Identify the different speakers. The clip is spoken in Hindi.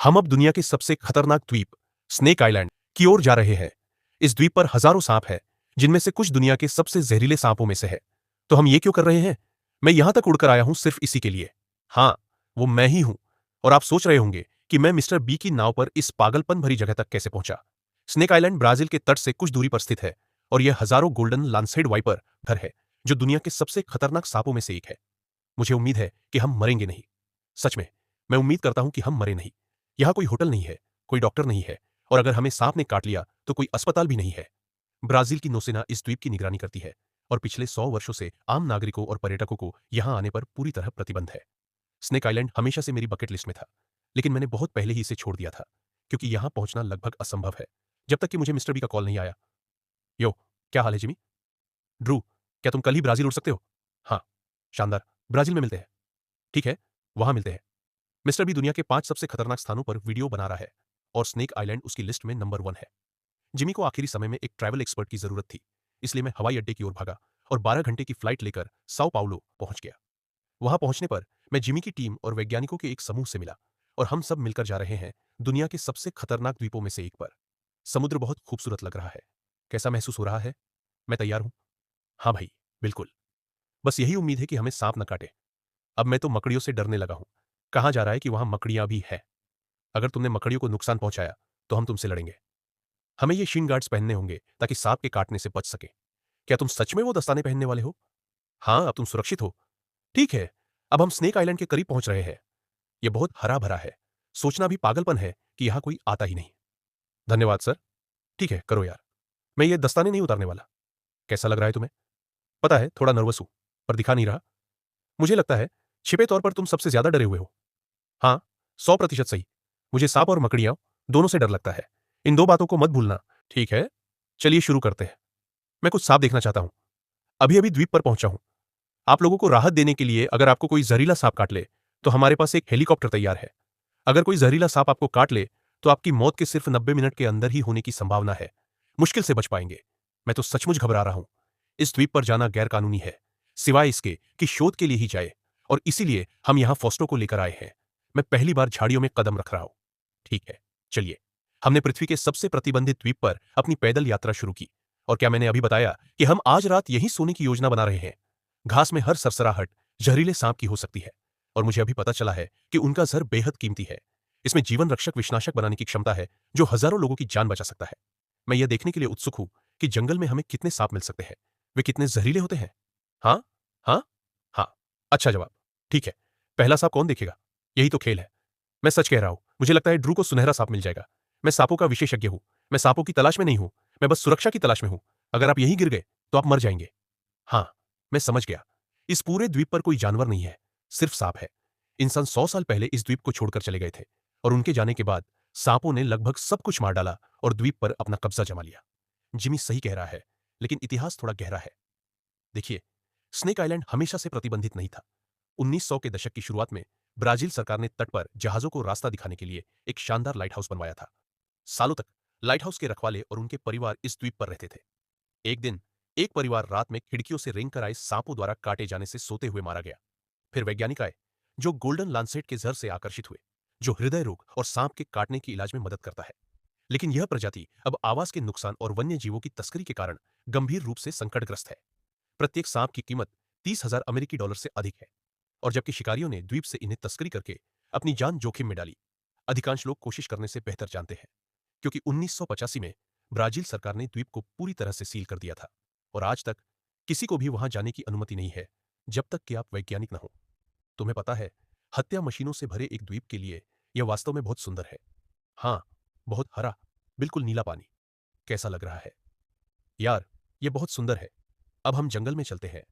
Speaker 1: हम अब दुनिया के सबसे खतरनाक द्वीप स्नेक आइलैंड की ओर जा रहे हैं। इस द्वीप पर हजारों सांप हैं, जिनमें से कुछ दुनिया के सबसे जहरीले सांपों में से है। तो हम ये क्यों कर रहे हैं? मैं यहां तक उड़कर आया हूं सिर्फ इसी के लिए। हाँ, वो मैं ही हूं। और आप सोच रहे होंगे कि मैं मिस्टर बी की नाव पर इस पागलपन भरी जगह तक कैसे पहुंचा। स्नेक आइलैंड ब्राजील के तट से कुछ दूरी पर स्थित है और यह हजारों गोल्डन लांसेड वाइपर घर है, जो दुनिया के सबसे खतरनाक सांपों में से एक है। मुझे उम्मीद है कि हम मरेंगे नहीं। सच में, मैं उम्मीद करता हूं कि हम मरे नहीं। यहां कोई होटल नहीं है, कोई डॉक्टर नहीं है, और अगर हमें सांप ने काट लिया तो कोई अस्पताल भी नहीं है। ब्राजील की नौसेना इस द्वीप की निगरानी करती है और पिछले 100 वर्षों से आम नागरिकों और पर्यटकों को यहां आने पर पूरी तरह प्रतिबंध है। स्नेक आइलैंड हमेशा से मेरी बकेट लिस्ट में था, लेकिन मैंने बहुत पहले ही इसे छोड़ दिया था, क्योंकि यहां पहुंचना लगभग असंभव है, जब तक कि मुझे मिस्टर बी का कॉल नहीं आया। यो, क्या हाल है जिमी? ड्रू, क्या तुम कल ही ब्राजील उड़ सकते हो? हाँ, शानदार। ब्राजील में मिलते हैं। ठीक है, वहां मिलते हैं। मिस्टर बी दुनिया के 5 सबसे खतरनाक स्थानों पर वीडियो बना रहा है और स्नेक आइलैंड उसकी लिस्ट में नंबर 1 है। जिमी को आखिरी समय में एक ट्रैवल एक्सपर्ट की जरूरत थी, इसलिए मैं हवाई अड्डे की ओर भागा और 12 घंटे की फ्लाइट लेकर साओ पाउलो पहुंच गया। वहां पहुंचने पर मैं जिमी की टीम और वैज्ञानिकों के एक समूह से मिला और हम सब मिलकर जा रहे हैं दुनिया के सबसे खतरनाक द्वीपों में से एक पर। समुद्र बहुत खूबसूरत लग रहा है। कैसा महसूस हो रहा है? मैं तैयार हूं। हाँ भाई, बिल्कुल। बस यही उम्मीद है कि हमें सांप न काटे। अब मैं तो मकड़ियों से डरने लगा हूं। कहा जा रहा है कि वहां मकड़ियां भी है। अगर तुमने मकड़ियों को नुकसान पहुंचाया तो हम तुमसे लड़ेंगे। हमें ये शिन गार्ड्स पहनने होंगे ताकि सांप के काटने से बच सके। क्या तुम सच में वो दस्ताने पहनने वाले हो? हाँ, अब तुम सुरक्षित हो। ठीक है, अब हम स्नेक आइलैंड के करीब पहुंच रहे हैं। यह बहुत हरा भरा है। सोचना भी पागलपन है कि यहां कोई आता ही नहीं। धन्यवाद सर। ठीक है, करो यार। मैं ये दस्ताने नहीं उतारने वाला। कैसा लग रहा है तुम्हें? पता है, थोड़ा नर्वस हूं, पर दिखा नहीं रहा। मुझे लगता है छिपे तौर पर तुम सबसे ज्यादा डरे हुए हो। हाँ, 100% सही। मुझे सांप और मकड़ियां दोनों से डर लगता है। इन दो बातों को मत भूलना। ठीक है, चलिए शुरू करते हैं। मैं कुछ सांप देखना चाहता हूं। अभी अभी द्वीप पर पहुंचा हूं। आप लोगों को राहत देने के लिए अगर आपको कोई जहरीला सांप काट ले तो हमारे पास एक हेलीकॉप्टर तैयार है। अगर कोई जहरीला सांप आपको काट ले तो आपकी मौत के सिर्फ 90 मिनट के अंदर ही होने की संभावना है। मुश्किल से बच पाएंगे। मैं तो सचमुच घबरा रहा हूं। इस द्वीप पर जाना गैरकानूनी है, सिवाय इसके कि शोध के लिए ही जाए, और इसीलिए हम यहां फॉस्टो को लेकर आए हैं। मैं पहली बार झाड़ियों में कदम रख रहा हूं। ठीक है, चलिए। हमने पृथ्वी के सबसे प्रतिबंधित द्वीप पर अपनी पैदल यात्रा शुरू की। और क्या मैंने अभी बताया कि हम आज रात यहीं सोने की योजना बना रहे हैं? घास में हर सरसराहट जहरीले सांप की हो सकती है, और मुझे अभी पता चला है कि उनका जहर बेहद कीमती है। इसमें जीवन रक्षक विषनाशक बनाने की क्षमता है, जो हजारों लोगों की जान बचा सकता है। मैं यह देखने के लिए उत्सुक हूं कि जंगल में हमें कितने सांप मिल सकते हैं। वे कितने जहरीले होते हैं? हाँ, हाँ, हाँ। अच्छा जवाब। ठीक है, पहला सांप कौन देखेगा? यही तो खेल है। मैं सच कह रहा हूं, मुझे लगता है ड्रू को सुनहरा सांप मिल जाएगा। मैं सांपों का विशेषज्ञ हूं। मैं सांपों की तलाश में नहीं हूं, मैं बस सुरक्षा की तलाश में हूं। अगर आप यहीं गिर गए तो आप मर जाएंगे। हाँ, मैं समझ गया। इस पूरे द्वीप पर कोई जानवर नहीं है, सिर्फ सांप है। इंसान 100 साल पहले इस द्वीप को छोड़कर चले गए थे, और उनके जाने के बाद सांपों ने लगभग सब कुछ मार डाला और द्वीप पर अपना कब्जा जमा लिया। जिमी सही कह रहा है, लेकिन इतिहास थोड़ा गहरा है। देखिए, स्नेक आइलैंड हमेशा से प्रतिबंधित नहीं था। 1900 के दशक की शुरुआत में ब्राजील सरकार ने तट पर जहाजों को रास्ता दिखाने के लिए एक शानदार लाइट हाउस बनवाया था। सालों तक लाइट हाउस के रखवाले और उनके परिवार इस द्वीप पर रहते थे। एक दिन एक परिवार रात में खिड़कियों से रेंग कर आए सांपों द्वारा काटे जाने से सोते हुए मारा गया। फिर वैज्ञानिक आए, जो गोल्डन लांसेट के जहर से आकर्षित हुए, जो हृदय रोग और सांप के काटने के इलाज में मदद करता है। लेकिन यह प्रजाति अब आवास के नुकसान और वन्य जीवों की तस्करी के कारण गंभीर रूप से संकटग्रस्त है। प्रत्येक सांप की कीमत 30,000 अमेरिकी डॉलर से अधिक है, और जबकि शिकारियों ने द्वीप से इन्हें तस्करी करके अपनी जान जोखिम में डाली, अधिकांश लोग कोशिश करने से बेहतर जानते हैं, क्योंकि 1985 में ब्राजील सरकार ने द्वीप को पूरी तरह से सील कर दिया था, और आज तक किसी को भी वहां जाने की अनुमति नहीं है, जब तक कि आप वैज्ञानिक न हो। तुम्हें पता है, हत्या मशीनों से भरे एक द्वीप के लिए यह वास्तव में बहुत सुंदर है। हाँ, बहुत हरा, बिल्कुल नीला पानी। कैसा लग रहा है? यार, यह बहुत सुंदर है। अब हम जंगल में चलते हैं।